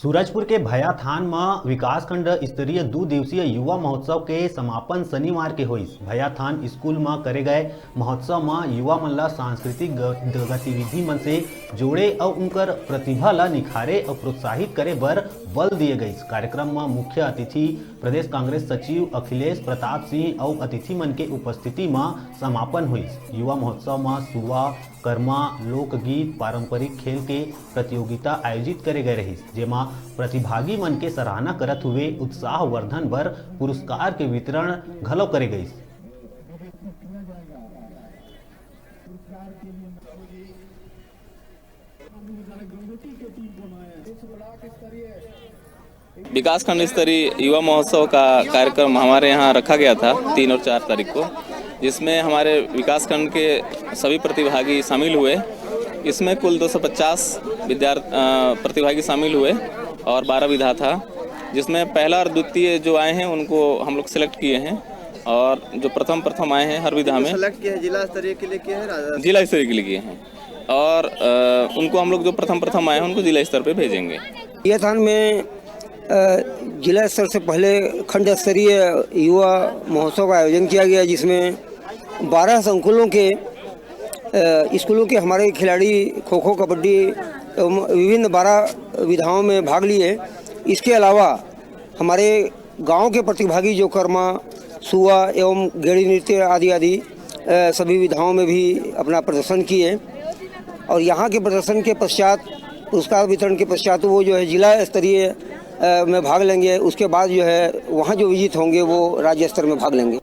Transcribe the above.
सूरजपुर के भैयाथान में विकासखंड स्तरीय 2 दिवसीय युवा महोत्सव के समापन शनिवार के हुई। भैयाथान स्कूल में करे गए महोत्सव में युवा मन ला सांस्कृतिक गतिविधि मन से जोड़े और उनकर प्रतिभा ला निखारे और प्रोत्साहित करे बर बल दिए गई। कार्यक्रम में मुख्य अतिथि प्रदेश कांग्रेस सचिव अखिलेश प्रताप सिंह और अतिथि मन के उपस्थिति में समापन हुई। युवा महोत्सव में सुआ कर्मा लोकगीत पारंपरिक खेल के प्रतियोगिता आयोजित करे गए रही, जेमा प्रतिभागी मन के सराहना करत हुए उत्साह वर्धन बर पुरस्कार के वितरण घलो करे गई। विकासखंड स्तरीय युवा महोत्सव का कार्यक्रम हमारे यहाँ रखा गया था 3 और 4 तारीख को, जिसमें हमारे विकासखंड के सभी प्रतिभागी शामिल हुए। इसमें कुल 250 प्रतिभागी शामिल हुए और 12 विधा था, जिसमें पहला और द्वितीय जो आए हैं उनको हम लोग सिलेक्ट किए हैं और जो प्रथम आए हैं हर विधा में सेलेक्ट किए हैं। जिला स्तरीय के लिए किए हैं, जिला स्तरीय के लिए किए हैं और उनको हम लोग जो प्रथम आए हैं उनको जिला स्तर पे भेजेंगे। भैयाथान में जिला स्तर से पहले खंड स्तरीय युवा महोत्सव का आयोजन किया गया, जिसमें 12 संकुलों के स्कूलों के हमारे खिलाड़ी खो खो कबड्डी एवं विभिन्न 12 विधाओं में भाग लिए। इसके अलावा हमारे गांव के प्रतिभागी जो कर्मा सुआ एवं गेड़ी नृत्य आदि सभी विधाओं में भी अपना प्रदर्शन किए और यहाँ के प्रदर्शन के पश्चात पुरस्कार वितरण के पश्चात वो जो है जिला स्तरीय में भाग लेंगे। उसके बाद जो है वहाँ जो विजित होंगे वो राज्य स्तर में भाग लेंगे।